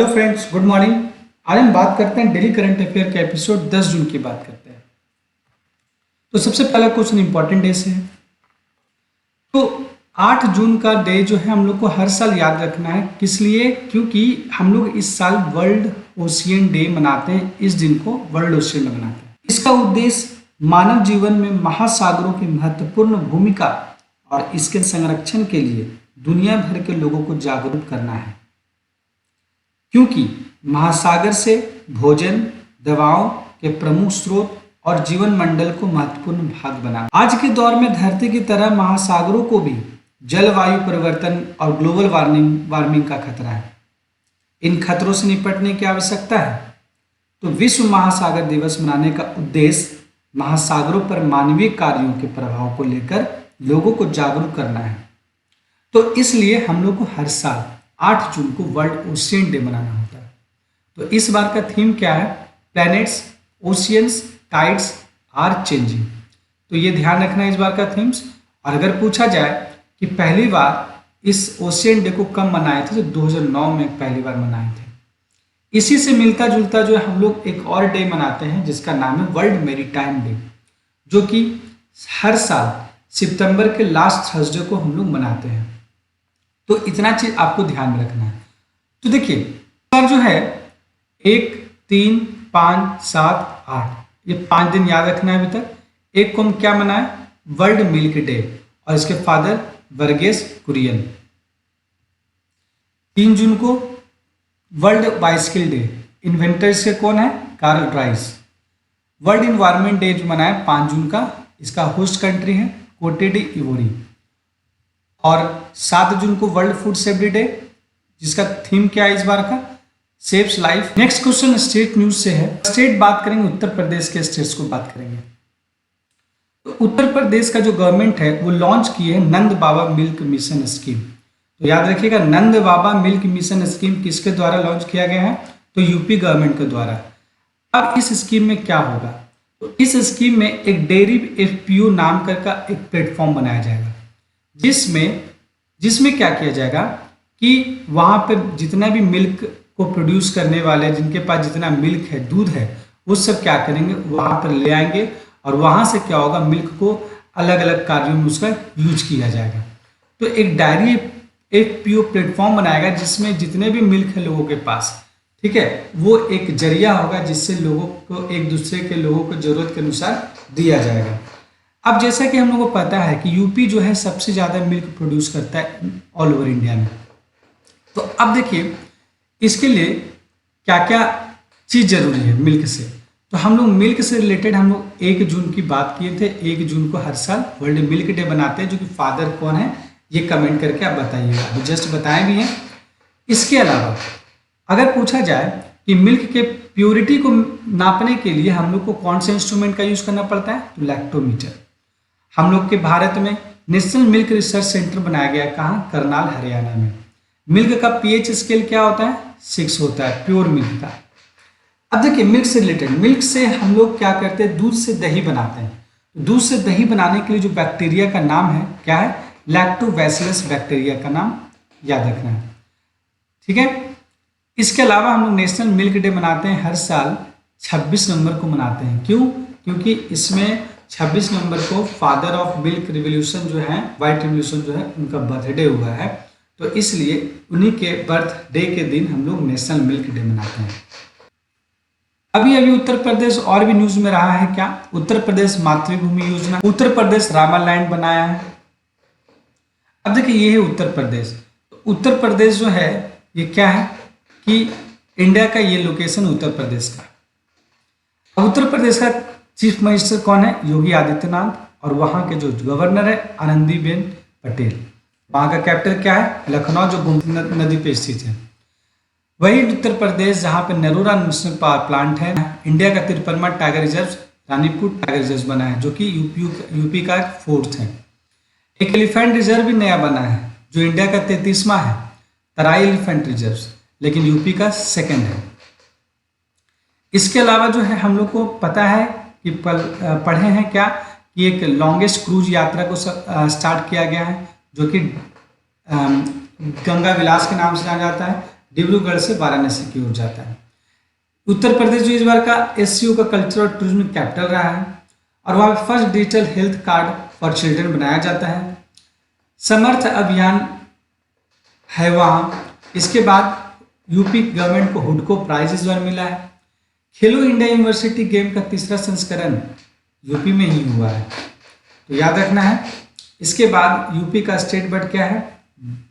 Hello friends, good morning. आज हम बात करते हैं डेली करंट अफेयर के एपिसोड 10 जून की बात करते हैं। तो सबसे पहला क्वेश्चन इंपॉर्टेंट डे से है। तो 8 जून का डे जो है हम लोग को हर साल याद रखना है। किस लिए? क्योंकि हम लोग इस साल वर्ल्ड ओशियन डे मनाते हैं। इस दिन को वर्ल्ड ओशियन डे मनाते हैं। इसका उद्देश्य मानव जीवन में महासागरों की महत्वपूर्ण भूमिका और इसके संरक्षण के लिए दुनिया भर के लोगों को जागरूक करना है, क्योंकि महासागर से भोजन, दवाओं के प्रमुख स्रोत और जीवन मंडल को महत्वपूर्ण भाग बना। आज के दौर में धरती की तरह महासागरों को भी जलवायु परिवर्तन और ग्लोबल वार्मिंग का खतरा है। इन खतरों से निपटने की आवश्यकता है। तो विश्व महासागर दिवस मनाने का उद्देश्य महासागरों पर मानवीय कार्यों के प्रभाव को लेकर लोगों को जागरूक करना है। तो इसलिए हम लोग को हर साल 8 जून को वर्ल्ड ओशियन डे मनाना होता है। तो इस बार का थीम क्या है? Planets, oceans, tides are changing. तो ये ध्यान रखना है इस बार का थीम्स। और अगर पूछा जाए कि पहली बार इस ओशियन डे को कब मनाए थे, तो 2009 में पहली बार मनाए थे। इसी से मिलता जुलता जो हम लोग एक और डे मनाते हैं जिसका नाम है वर्ल्ड मैरीटाइम डे, जो कि हर साल सितंबर के लास्ट थर्सडे को हम लोग मनाते हैं। तो इतना चीज आपको ध्यान में रखना है। तो देखिए सर जो है 1, 3, 5, 7, 8 ये 5 दिन याद रखना है अभी तक। एक को हम क्या मनाए? वर्ल्ड मिल्क डे, और इसके फादर वर्गीस कुरियन। 3 जून को वर्ल्ड बाइसिकल डे, इन्वेंटर से कौन है? Karl Drais. World environment day जो मनाए 5 जून का, इसका होस्ट कंट्री है कोटे डी इवोरी। और 7 जून को वर्ल्ड फूड सेफ्टी डे, जिसका थीम क्या है इस बार का? Saves life. Next question state news से है। स्टेट बात करेंगे, उत्तर प्रदेश के स्टेट्स को बात करेंगे। तो उत्तर प्रदेश का जो गवर्नमेंट है वो लॉन्च किए है नंद बाबा मिल्क मिशन स्कीम। तो याद रखिएगा, नंद बाबा मिल्क मिशन स्कीम किसके द्वारा लॉन्च किया गया है? तो यूपी गवर्नमेंट के द्वारा। अब इस स्कीम में क्या होगा? तो इस स्कीम में एक डेयरी एफपीओ नाम का एक प्लेटफॉर्म बनाया जाएगा, जिसमें क्या किया जाएगा कि वहाँ पर जितना भी मिल्क को प्रोड्यूस करने वाले, जिनके पास जितना मिल्क है, दूध है, वो सब क्या करेंगे, वहाँ पर ले आएंगे। और वहाँ से क्या होगा, मिल्क को अलग अलग कार्यों में उसका यूज किया जाएगा। तो एक डायरी एफपीओ प्लेटफॉर्म बनाएगा जिसमें जितने भी मिल्क है लोगों के पास, ठीक है, वो एक जरिया होगा जिससे लोगों को एक दूसरे के लोगों को जरूरत के अनुसार दिया जाएगा। अब जैसा कि हम लोगों को पता है कि यूपी जो है सबसे ज़्यादा मिल्क प्रोड्यूस करता है ऑल ओवर इंडिया में। तो अब देखिए इसके लिए क्या क्या चीज़ जरूरी है मिल्क से। तो हम लोग मिल्क से रिलेटेड हम लोग 1 जून की बात किए थे। 1 जून को हर साल वर्ल्ड मिल्क डे बनाते हैं, जो कि फादर कौन है ये कमेंट करके आप बताइएगा। अभी जस्ट बताए भी हैं। इसके अलावा अगर पूछा जाए कि मिल्क के प्योरिटी को नापने के लिए हम लोग को कौन से इंस्ट्रूमेंट का यूज़ करना पड़ता है? तो लैक्टोमीटर। हम लोग के भारत में नेशनल मिल्क रिसर्च सेंटर बनाया गया है। कहाँ? करनाल, हरियाणा में। मिल्क का पीएच स्केल क्या होता है? 6 होता है, प्योर मिल्क का। अब देखिए मिल्क से रिलेटेड, मिल्क से हम लोग क्या करते हैं? दूध से दही बनाते हैं। दूध से दही बनाने के लिए जो बैक्टीरिया का नाम है क्या है? लैक्टोबैसिलस बैक्टीरिया का नाम याद रखना है, ठीक है। इसके अलावा हम लोग नेशनल मिल्क डे मनाते हैं हर साल 26 नवंबर को मनाते हैं। क्यों? क्योंकि इसमें 26 नवंबर को फादर ऑफ मिल्क रिवोल्यूशन जो है, व्हाइट रिवोल्यूशन जो है, उनका बर्थडे हुआ है। तो इसलिए उन्हीं के बर्थडे के दिन हम लोग नेशनल मिल्क डे मनाते हैं। अभी अभी उत्तर प्रदेश और भी न्यूज में रहा है क्या? उत्तर प्रदेश मातृभूमि योजना, उत्तर प्रदेश रामालैंड बनाया है। अब देखिए ये है उत्तर प्रदेश। उत्तर प्रदेश जो है ये क्या है कि इंडिया का ये लोकेशन उत्तर प्रदेश का। उत्तर प्रदेश का चीफ मिनिस्टर कौन है? योगी आदित्यनाथ। और वहाँ के जो गवर्नर है आनंदीबेन पटेल। वहाँ का कैपिटल क्या है? लखनऊ, जो गोमती नदी पे स्थित है। वही उत्तर प्रदेश जहाँ पे नरोरा नेशनल पावर प्लांट है। इंडिया का 53वां tiger reserve Ranipur tiger reserve बना है, जो कि यूपी का 4th है। एक एलिफेंट रिजर्व भी नया बना है जो इंडिया का 33वां है, तराई एलिफेंट रिजर्व, लेकिन यूपी का 2nd है। इसके अलावा जो है हम लोग को पता है कि पढ़े हैं क्या कि एक लॉन्गेस्ट क्रूज यात्रा को स्टार्ट किया गया है, जो कि गंगा विलास के नाम से जाना जाता है। डिब्रूगढ़ से वाराणसी की ओर जाता है। उत्तर प्रदेश जो इस बार का एससीओ का कल्चर और टूरिज्म कैपिटल रहा है और वहाँ पे first digital health card for children बनाया जाता है। समर्थ अभियान है वहाँ। इसके बाद यूपी गवर्नमेंट को हुडको प्राइज इस बार मिला है। खेलो इंडिया यूनिवर्सिटी गेम का तीसरा संस्करण यूपी में ही हुआ है, तो याद रखना है। इसके बाद यूपी का स्टेट बर्ड क्या है?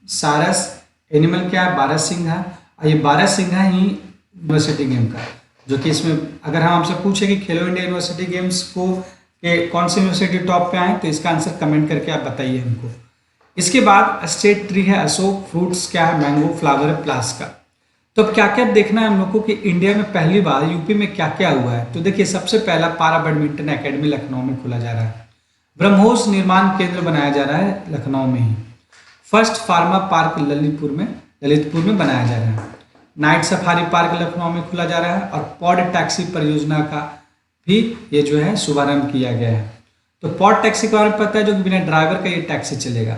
सारस। एनिमल क्या है? बारहसिंघा। और ये बारहसिंघा ही यूनिवर्सिटी गेम का, जो कि इसमें अगर हम आपसे पूछे कि खेलो इंडिया यूनिवर्सिटी गेम्स को के कौन सी यूनिवर्सिटी टॉप पे आए, तो इसका आंसर कमेंट करके आप बताइए हमको। इसके बाद स्टेट ट्री है अशोक। फ्रूट्स क्या है? मैंगो। फ्लावर है प्लास का। तो अब क्या क्या देखना है हम लोग को कि इंडिया में पहली बार यूपी में क्या क्या हुआ है। तो देखिए, सबसे पहला पारा बैडमिंटन एकेडमी लखनऊ में खोला जा रहा है। ब्रह्मोस निर्माण केंद्र बनाया जा रहा है लखनऊ में ही। फर्स्ट फार्मा पार्क ललितपुर में बनाया जा रहा है। नाइट सफारी पार्क लखनऊ में खोला जा रहा है और पॉड टैक्सी परियोजना का भी ये जो है शुभारंभ किया गया है। तो पॉड टैक्सी के बारे में पता है, जो कि बिना ड्राइवर का ये टैक्सी चलेगा।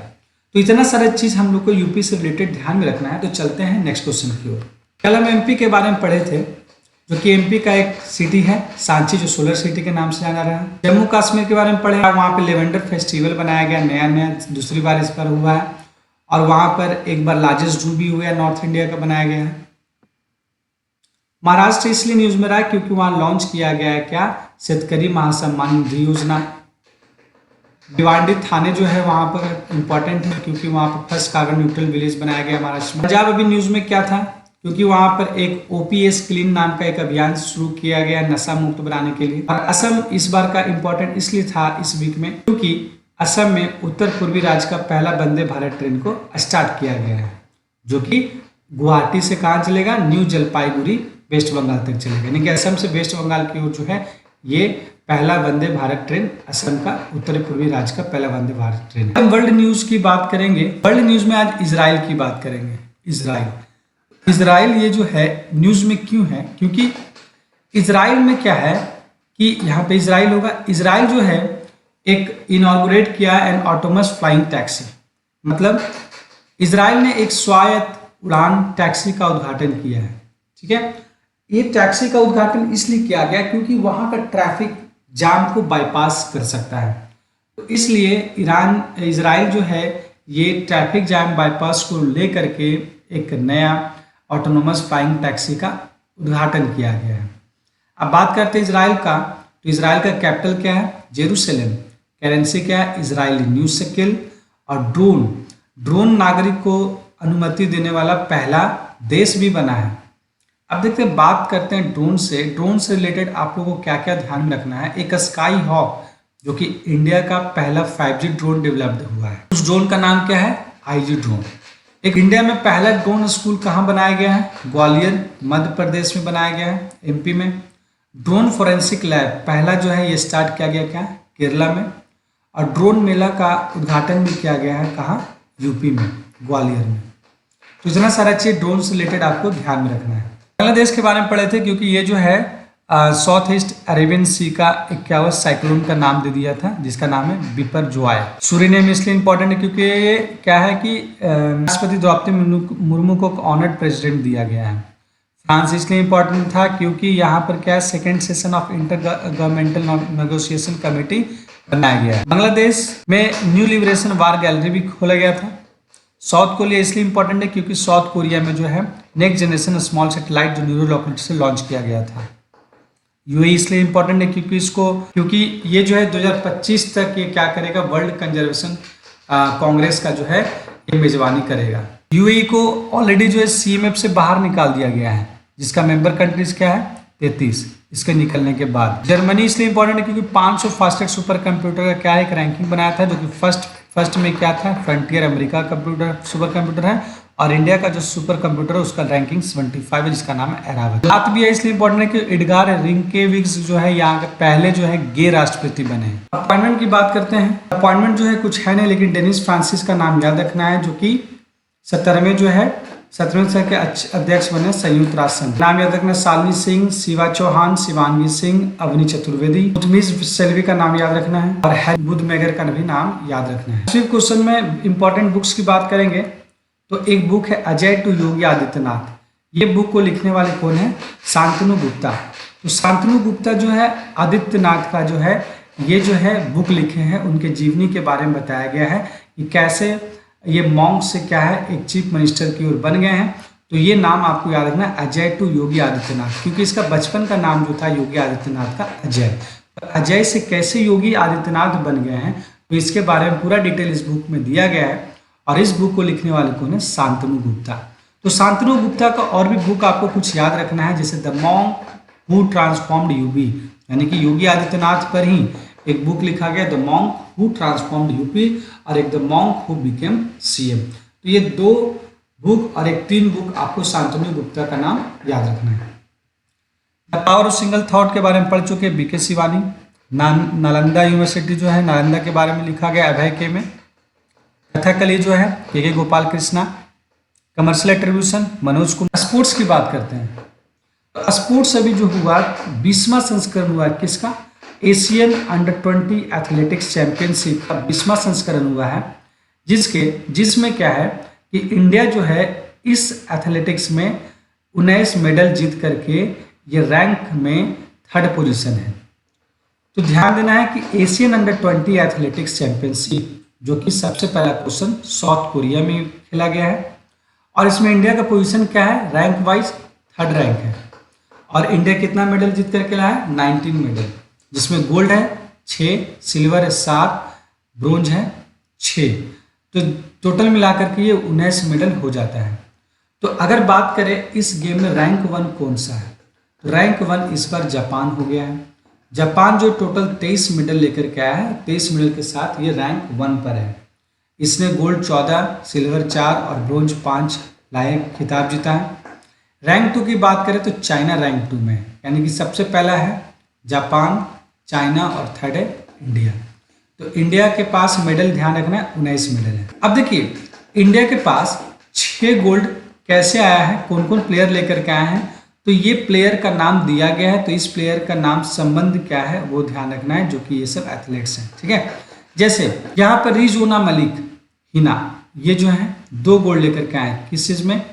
तो इतना सारा चीज़ हम लोग को यूपी से रिलेटेड ध्यान में रखना है। तो चलते हैं नेक्स्ट क्वेश्चन की ओर। कल हम एमपी के बारे में पढ़े थे, जो कि एमपी का एक सिटी है सांची, जो सोलर सिटी के नाम से जाना रहा है। जम्मू कश्मीर के बारे में पढ़े, वहाँ पे लेवेंडर फेस्टिवल बनाया गया, नया दूसरी बार इस पर हुआ है। और वहाँ पर एक बार लार्जेस्ट जू भी हुआ है, नॉर्थ इंडिया का बनाया गया है। महाराष्ट्र इसलिए न्यूज में रहा है क्योंकि वहाँ लॉन्च किया गया है क्या? शेतकरी महासम्मान निधि योजना। भिवांडी थाने जो है वहाँ पर इंपॉर्टेंट है क्योंकि वहाँ पर फर्स्ट कार्बन न्यूट्रल विलेज बनाया गया महाराष्ट्र में। पंजाब अभी न्यूज में क्या था? क्योंकि वहाँ पर एक ओपीएस क्लीन नाम का एक अभियान शुरू किया गया नशा मुक्त बनाने के लिए। और असम इस बार का इंपॉर्टेंट इसलिए था इस वीक में क्योंकि असम में उत्तर पूर्वी राज्य का पहला वंदे भारत ट्रेन को स्टार्ट किया गया है, जो कि गुवाहाटी से कहाँ चलेगा? न्यू जलपाईगुड़ी वेस्ट बंगाल तक चलेगा। यानी कि असम से वेस्ट बंगाल की ओर जो है ये पहला वंदे भारत ट्रेन असम का उत्तर पूर्वी राज्य का पहला वंदे भारत ट्रेन। हम वर्ल्ड न्यूज की बात करेंगे। वर्ल्ड न्यूज में आज इजराइल की बात करेंगे। इजराइल ये जो है न्यूज में क्यों है? क्योंकि इजराइल में क्या है कि यहाँ पे इजराइल होगा। इजराइल जो है एक इनॉग्रेट किया एन ऑटोनमस फ्लाइंग टैक्सी, मतलब इजराइल ने एक स्वायत्त उड़ान टैक्सी का उद्घाटन किया है। ठीक है, ये टैक्सी का उद्घाटन इसलिए किया गया क्योंकि वहाँ का ट्रैफिक जाम को बाईपास कर सकता है। तो इसलिए इजराइल जो है ये ट्रैफिक जाम बाईपास को लेकर के एक नया ऑटोनोमस फ्लाइंग टैक्सी का उद्घाटन किया गया है। अब बात करते हैं इजराइल का, तो इजराइल का कैपिटल क्या है? जेरूसलम। करेंसी क्या है? Israeli new shekel. और ड्रोन नागरिक को अनुमति देने वाला पहला देश भी बना है। अब देखते हैं, बात करते हैं ड्रोन से रिलेटेड आप लोगों को क्या क्या ध्यान में रखना है। एक स्काई हॉक जो कि इंडिया का पहला 5G ड्रोन डेवलप्ड हुआ है। उस ड्रोन का नाम क्या है? IG drone. एक इंडिया में पहला ड्रोन स्कूल कहाँ बनाया गया है? ग्वालियर मध्य प्रदेश में बनाया गया है, MP में। ड्रोन फोरेंसिक लैब पहला जो है ये स्टार्ट किया गया क्या? केरला में। और ड्रोन मेला का उद्घाटन भी किया गया है कहाँ? UP में, ग्वालियर में। तो इतना सारा चीज ड्रोन से रिलेटेड आपको ध्यान में रखना है। बांग्लादेश के बारे में पढ़े थे क्योंकि ये जो है साउथ ईस्ट अरेबियन सी का 51 साइक्लोन का नाम दे दिया था, जिसका नाम है बिपर जोआय। सूरीनेम इसलिए इंपॉर्टेंट है क्योंकि ये क्या है कि राष्ट्रपति द्रौपदी मुर्मू को ऑनर्ड प्रेसिडेंट दिया गया है। फ्रांस इसलिए इंपॉर्टेंट था क्योंकि यहाँ पर क्या है second session of inter governmental negotiation committee बनाया गया है। बांग्लादेश में न्यू लिबरेशन वार गैलरी भी खोला गया था। साउथ कोरिया इसलिए इंपॉर्टेंट है क्योंकि साउथ कोरिया में जो है नेक्स्ट जनरेशन स्मॉल सैटेलाइट जो न्यूरो लॉकेट से लॉन्च किया गया था। यूएई इसलिए इंपॉर्टेंट है क्योंकि ये जो है 2025 तक ये क्या करेगा? वर्ल्ड कंजर्वेशन कांग्रेस का जो है ये मेजबानी करेगा। यूएई को ऑलरेडी जो है CMF से बाहर निकाल दिया गया है, जिसका मेंबर कंट्रीज क्या है? 33 इसके निकलने के बाद। जर्मनी इसलिए इंपॉर्टेंट है क्योंकि 500 फास्टेस्ट सुपर कंप्यूटर का क्या है एक रैंकिंग बनाया था, जो कि फर्स्ट में क्या था? Frontier America computer super computer है, और इंडिया का जो सुपर कंप्यूटर है उसका रैंकिंग 75 है, जिसका नाम है एरावा। लातविया इसलिए इंपॉर्टेंट है कि एडगार रिंकेविक्स जो है यहाँ के पहले जो है गे राष्ट्रपति बने। अपॉइंटमेंट की बात करते हैं। अपॉइंटमेंट जो है कुछ है नहीं, लेकिन डेनिस फ्रांसिस का नाम याद रखना है, जो कि 17वें जो है 17वें संघ के अध्यक्ष बने संयुक्त राष्ट्र संघ। नाम याद रखना शालिनी सिंह, शिवा चौहान, शिवांगी सिंह, अवनी चतुर्वेदी। उत्मिश सेल्वी का नाम याद रखना है और हैरी बुध मेगर का भी नाम याद रखना है। फिर क्वेश्चन में इंपॉर्टेंट बुक्स की बात करेंगे तो एक बुक है अजय टू योगी आदित्यनाथ। ये बुक को लिखने वाले कौन है? शांतनु गुप्ता। तो शांतनु गुप्ता जो है आदित्यनाथ का जो है ये जो है बुक लिखे हैं, उनके जीवनी के बारे में बताया गया है कि कैसे ये मॉन्क से क्या है एक चीफ मिनिस्टर की ओर बन गए हैं। तो ये नाम आपको याद रखना है, अजय टू योगी आदित्यनाथ, क्योंकि इसका बचपन का नाम जो था योगी आदित्यनाथ का अजय। तो अजय से कैसे योगी आदित्यनाथ बन गए हैं, तो इसके बारे में पूरा डिटेल इस बुक में दिया गया है। और इस बुक को लिखने वाले कौन है? शांतनु गुप्ता। तो शांतनु गुप्ता का और भी बुक आपको कुछ याद रखना है, जैसे the monk who transformed UP, यानी कि योगी आदित्यनाथ पर ही एक बुक लिखा गया the monk who transformed UP, और एक the monk who became CM. तो ये 2 बुक और एक 3 बुक आपको शांतनु गुप्ता का नाम याद रखना है। The power of single thought के बारे में पढ़ चुके बीके शिवानी। नालंदा यूनिवर्सिटी जो है, नालंदा के बारे में लिखा गया अभय के में। कथकली जो है के Gopal Krishna. Commercial attribution Manoj Kumar. Sports की बात करते हैं, तो स्पोर्ट्स अभी जो हुआ 20वां संस्करण हुआ किसका? एशियन अंडर 20 एथलेटिक्स चैंपियनशिप का 20वां संस्करण हुआ है, जिसमें क्या है कि इंडिया जो है इस एथलेटिक्स में 19 मेडल जीत करके ये रैंक में 3rd पोजीशन है। तो ध्यान देना है कि एशियन अंडर 20 एथलेटिक्स चैंपियनशिप जो कि सबसे पहला क्वेश्चन साउथ कोरिया में खेला गया है, और इसमें इंडिया का पोजीशन क्या है? रैंक वाइज 3rd रैंक है। और इंडिया कितना मेडल जीत करके लाया है? 19 मेडल, जिसमें गोल्ड है 6, सिल्वर है 7, ब्रोंज है 6। तो टोटल मिलाकर के ये 19 मेडल हो जाता है। तो अगर बात करें इस गेम में रैंक 1 कौन सा है, तो रैंक 1 इस बार जापान हो गया है। जापान जो टोटल 23 मेडल लेकर के आया है, 23 मेडल के साथ ये रैंक 1 पर है। इसने गोल्ड 14, सिल्वर 4 और ब्रोंज 5 लाए खिताब जीता है। रैंक 2 की बात करें तो चाइना रैंक 2 में है, यानी कि सबसे पहला है जापान, चाइना और 3rd है इंडिया। तो इंडिया के पास मेडल ध्यान रखना है 19 मेडल है। अब देखिए इंडिया के पास 6 गोल्ड कैसे आया है, कौन कौन प्लेयर लेकर के आए हैं, तो ये प्लेयर का नाम दिया गया है। तो इस प्लेयर का नाम संबंध क्या है वो ध्यान रखना है, जो कि ये सब एथलेट्स हैं, ठीक है। जैसे यहाँ पर रिजवाना मलिक हिना, ये जो है 2 गोल्ड लेकर के आए, किस चीज़ में?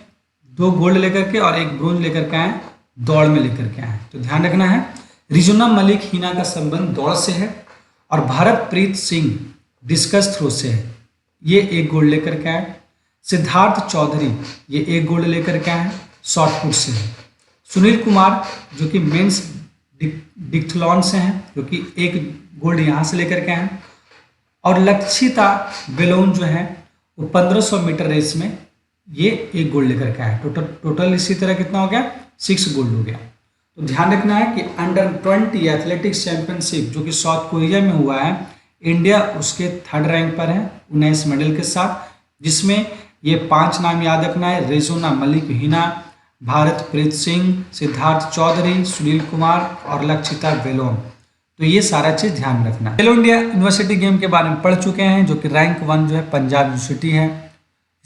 2 गोल्ड लेकर के और 1 ब्रोंज लेकर के आए, दौड़ में लेकर के आए। तो ध्यान रखना है रिजवाना मलिक हिना का संबंध दौड़ से है, और भारतप्रीत सिंह डिस्कस थ्रो से है, ये 1 गोल्ड लेकर के आए। सिद्धार्थ चौधरी ये 1 गोल्ड लेकर के आए, शॉर्ट पुट से है। सुनील कुमार जो कि मेंस डिक्थलॉन से हैं, जो कि 1 गोल्ड यहाँ से लेकर के आए। और लक्षिता बेलोन जो है वो 1500 मीटर रेस में ये 1 गोल्ड लेकर के आए। टोटल इसी तरह कितना हो गया? 6 गोल्ड हो गया। तो ध्यान रखना है कि अंडर 20 एथलेटिक्स चैंपियनशिप जो कि साउथ कोरिया में हुआ है, इंडिया उसके 3rd रैंक पर है 19 मेडल के साथ, जिसमें ये 5 नाम याद रखना है: रिजवाना मलिक हिना, भारतप्रीत सिंह, सिद्धार्थ चौधरी, सुनील कुमार और लक्षिता बेलोन। तो ये सारा चीज़ ध्यान रखना है। खेलो इंडिया यूनिवर्सिटी गेम के बारे में पढ़ चुके हैं, जो कि रैंक 1 जो है पंजाब यूनिवर्सिटी है,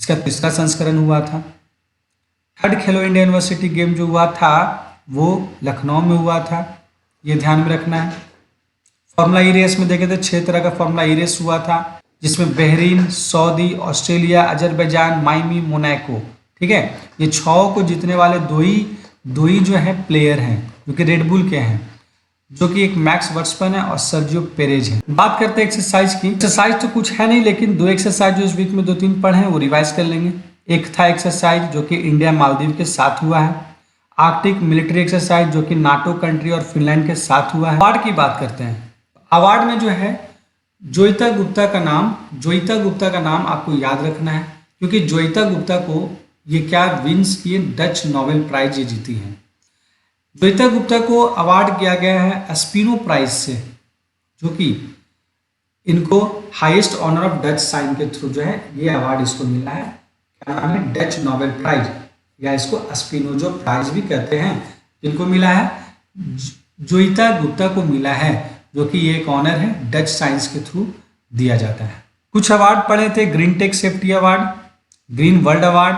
इसका 3रा संस्करण हुआ था। 3rd खेलो इंडिया यूनिवर्सिटी गेम जो हुआ था वो लखनऊ में हुआ था, ये ध्यान में रखना है। फॉर्मूला ई रेस में देखे तो 6 तरह का फॉर्मूला ई रेस हुआ था, जिसमें Bahrain, Saudi, Australia, Azerbaijan, Miami, Monaco, ठीक है। ये 6 को जीतने वाले दो ही जो है प्लेयर हैं, जो कि रेडबुल के हैं, जो कि एक मैक्स वर्स्टन है और सर्जियो पेरेज है। बात करते हैं एक्सरसाइज की। एक्सरसाइज तो कुछ है नहीं, लेकिन 2 एक्सरसाइज जो इस वीक में 2-3 पढ़े हैं वो रिवाइज कर लेंगे। एक था एक्सरसाइज जो कि इंडिया मालदीव के साथ हुआ है, आर्कटिक मिलिट्री एक्सरसाइज जो कि नाटो कंट्री और फिनलैंड के साथ हुआ है। अवार्ड की बात करते हैं। अवार्ड में जो है जोयिता गुप्ता का नाम आपको याद रखना है, क्योंकि जोयिता गुप्ता को ये क्या विंस किए, डच नोबेल प्राइज ये जीती हैं। जोयिता गुप्ता को अवार्ड किया गया है स्पिनो प्राइज से, जो कि इनको highest honour of Dutch sign के थ्रू जो है ये अवार्ड इसको मिला है। क्या नाम है? डच नोबेल प्राइज, या इसको स्पिनोजा प्राइज भी कहते हैं। इनको मिला है, जोयिता गुप्ता को मिला है, जो कि ये एक ऑनर है, डच साइंस के थ्रू दिया जाता है। कुछ अवार्ड पढ़े थे: green tech safety award, green world award,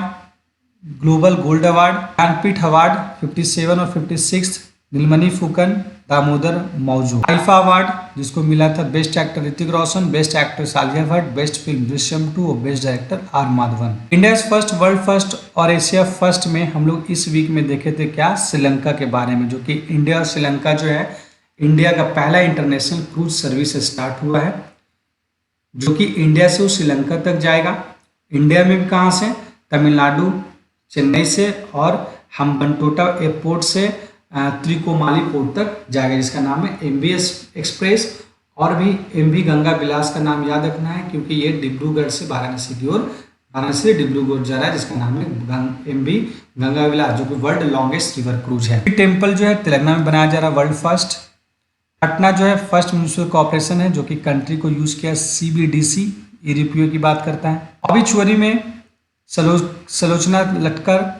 global gold award, Jnanpith award 57 और 56, नीलमणि फुकन, दामोदर मौजू। आईफा अवार्ड जिसको मिला था best actor Hrithik Roshan, best actress Alia Bhatt, best film Drishyam 2 और best director R Madhavan. India first, world first और एशिया फर्स्ट में हम लोग इस वीक में देखे थे क्या, श्रीलंका के बारे में, जो कि इंडिया और श्रीलंका जो है इंडिया का पहला इंटरनेशनल क्रूज सर्विस स्टार्ट हुआ है, जो कि इंडिया से श्रीलंका तक जाएगा। इंडिया में भी कहाँ से, तमिलनाडु चेन्नई से और हम्बनटोटा एयरपोर्ट से त्रिकोमाली पोर्ट तक जाएगा, जिसका नाम है एमवीएस एक्सप्रेस। और भी एमवी गंगा विलास का नाम याद रखना है, क्योंकि ये डिब्रूगढ़ से वाराणसी की ओर, वाराणसी से डिब्रूगढ़ जा रहा है, जिसका नाम है एमवी गंगा विलास, जो कि वर्ल्ड लॉन्गेस्ट रिवर क्रूज है। टेम्पल जो है तेलंगाना में बनाया जा रहा है, वर्ल्ड फर्स्ट। पटना जो है फर्स्ट म्यूनिसिपल कॉर्पोरेशन है, जो कि कंट्री को यूज किया, सीबीडीसी यूरोपीय की बात करता है। ऑबिचुअरी में सलोचना लटकर,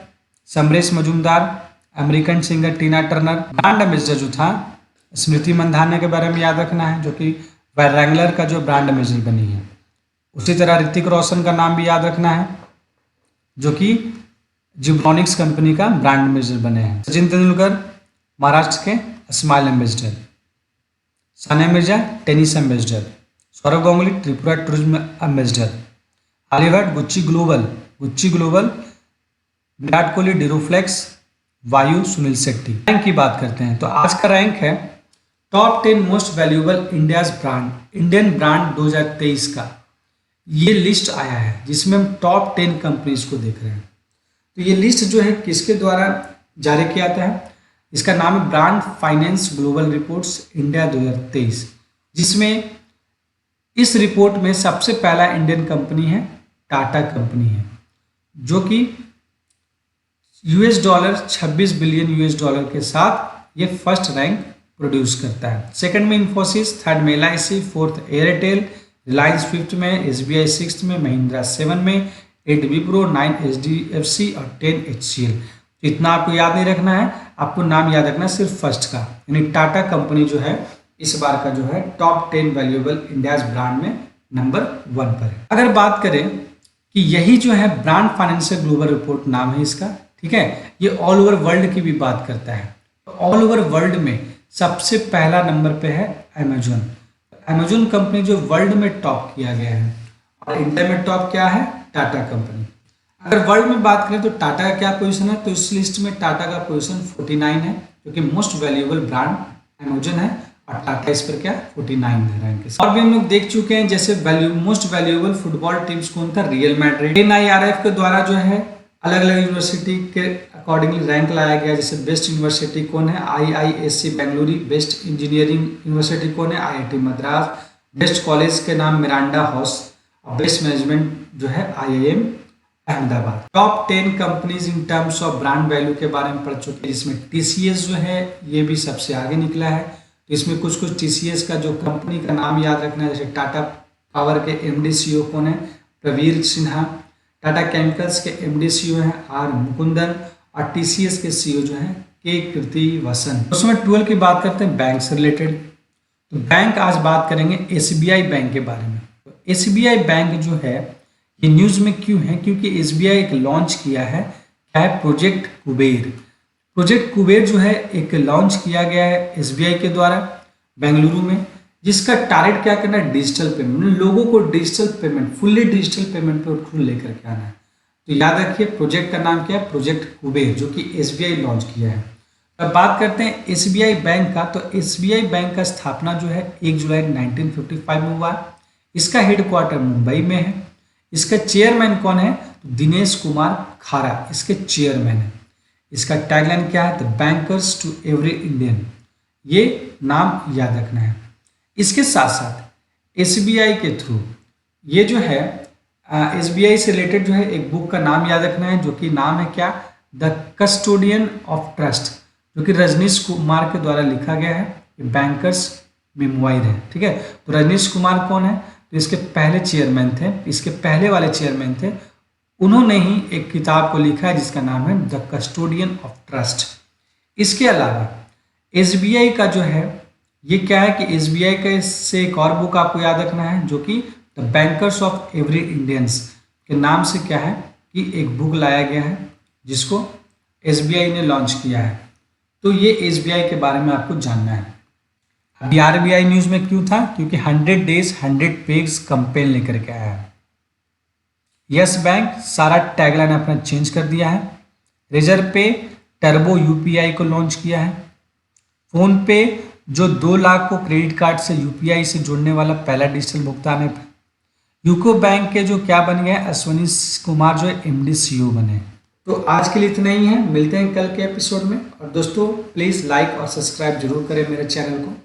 समरेश मजूमदार, अमेरिकन सिंगर टीना टर्नर। ब्रांड एम्बेसडर जो था स्मृति मंधाना के बारे में याद रखना है, जो कि रैंगलर का जो ब्रांड एम्बेसडर बनी है। उसी तरह ऋतिक रोशन का नाम भी याद रखना है, जो कि जिब्रॉनिक्स कंपनी का ब्रांड एम्बेसडर बने हैं। सचिन तेंदुलकर महाराष्ट्र के smile ambassador. Sania Mirza tennis ambassador. Saurav Ganguly Tripura tourism ambassador. Alia Bhatt Gucci global. Virat Kohli Duroflex, वायु सुनील शेट्टी। रैंक की बात करते हैं तो आज का रैंक है top 10 most valuable Indian brand 2023 का ये लिस्ट आया है, जिसमें हम टॉप 10 कंपनीज को देख रहे हैं। तो ये लिस्ट जो है किसके द्वारा जारी किया जाता है, इसका नाम है brand finance global reports India 2023, जिसमें इस रिपोर्ट में सबसे पहला इंडियन कंपनी है टाटा कंपनी है, जो कि $26 बिलियन के साथ ये फर्स्ट रैंक प्रोड्यूस करता है। सेकंड में इन्फोसिस, थर्ड में LIC, fourth Airtel, Reliance fifth में, SBI सिक्स्थ में, महिंद्रा 7 में, 8 विप्रो, 9 HDFC और 10 HCL। तो इतना आपको याद नहीं रखना है, आपको नाम याद रखना है सिर्फ फर्स्ट का, यानी टाटा कंपनी जो है इस बार का जो है टॉप 10 वैल्यूएबल इंडियाज ब्रांड में नंबर 1 पर है। अगर बात करें कि यही जो है ब्रांड फाइनेंशियल ग्लोबल रिपोर्ट नाम है इसका, ठीक है, ये ऑल ओवर वर्ल्ड की भी बात करता है। ऑल ओवर वर्ल्ड में सबसे पहला नंबर पे है अमेजोन कंपनी, जो वर्ल्ड में टॉप किया गया है। और इंडिया में टॉप क्या है, टाटा कंपनी। अगर वर्ल्ड में बात करें तो टाटा का क्या पोजीशन है, तो इस लिस्ट में टाटा का पोजीशन 49 है, क्योंकि मोस्ट वैल्यूएबल ब्रांड अमेजोन है और टाटा इस पर क्या 49 है रैंक। और भी हम लोग देख चुके हैं, जैसे मोस्ट वैल्यूएबल फुटबॉल टीम्स कौन था, रियल मैड्रिड। NIRF के द्वारा जो है अलग अलग यूनिवर्सिटी के अकॉर्डिंगली रैंक लाया गया। जैसे बेस्ट यूनिवर्सिटी कौन है, IISc Bengaluru. Best engineering university कौन है, IIT मद्रास। बेस्ट कॉलेज के नाम मिरांडा हाउस। और बेस्ट मैनेजमेंट जो है IIM Ahmedabad. Top 10 companies in terms of brand value के बारे में पढ़ चुके हैं, जिसमें TCS जो है ये भी सबसे आगे निकला है। तो इसमें कुछ TCS का जो कंपनी का नाम याद रखना है, जैसे टाटा पावर के MD CEO कौन है, प्रवीर सिन्हा। टाटा केमिकल्स के MD CEO हैं R मुकुंदन। और TCS के CEO जो हैं K कृतिवासन। उसमें 12 की बात करते हैं बैंक से रिलेटेड। तो बैंक आज बात करेंगे SBI बैंक के बारे में। तो SBI बैंक जो है ये न्यूज़ में क्यों है, क्योंकि SBI एक लॉन्च किया है, क्या है, प्रोजेक्ट कुबेर। प्रोजेक्ट कुबेर जो है एक लॉन्च किया गया है SBI के द्वारा बेंगलुरु में, जिसका टारगेट क्या करना है, डिजिटल पेमेंट। लोगों को digital payment, fully digital payment पर लेकर के आना है। तो याद रखिए प्रोजेक्ट का नाम क्या है, प्रोजेक्ट कुबेर, जो कि SBI लॉन्च किया है। अब बात करते हैं SBI बैंक का। तो SBI बैंक का स्थापना जो है 1 जुलाई 1955 में हुआ। इसका हेडक्वार्टर मुंबई में है। इसका चेयरमैन कौन है, तो दिनेश कुमार खारा इसके चेयरमैन है। इसका टैगलाइन क्या है, the bankers to every Indian. ये नाम याद रखना है। इसके साथ साथ SBI के थ्रू ये जो है SBI से रिलेटेड जो है एक बुक का नाम याद रखना है, जो कि नाम है क्या, द कस्टोडियन ऑफ ट्रस्ट, जो कि रजनीश कुमार के द्वारा लिखा गया है। ये बैंकर्स मेमोयर है, ठीक है। तो रजनीश कुमार कौन है, तो इसके पहले चेयरमैन थे, इसके पहले वाले चेयरमैन थे। उन्होंने ही एक किताब को लिखा है जिसका नाम है द कस्टोडियन ऑफ ट्रस्ट। इसके अलावा SBI का जो है ये क्या है कि SBI का से एक और बुक आपको याद रखना है, जो कि the bankers of every Indians के नाम से क्या है कि एक बुक लाया गया है, जिसको SBI ने लॉन्च किया है। तो ये SBI के बारे में आपको जानना है। अभी आरबीआई न्यूज में क्यों था? क्योंकि 100 डेज 100 पेज कंपेन लेकर के आया है। यस बैंक सारा टैगलाइन अपना चेंज कर दिया है। रिजर्व पे टर्बो यूपीआई को लॉन्च किया है। फोन पे जो 2 लाख को क्रेडिट कार्ड से यूपीआई से जोड़ने वाला पहला डिजिटल भुगतान ऐप है। यूको बैंक के जो क्या बन गए, अश्वनी कुमार जो है एमडी सीईओ बने। तो आज के लिए इतना ही है, मिलते हैं कल के एपिसोड में। और दोस्तों प्लीज़ लाइक और सब्सक्राइब जरूर करें मेरे चैनल को।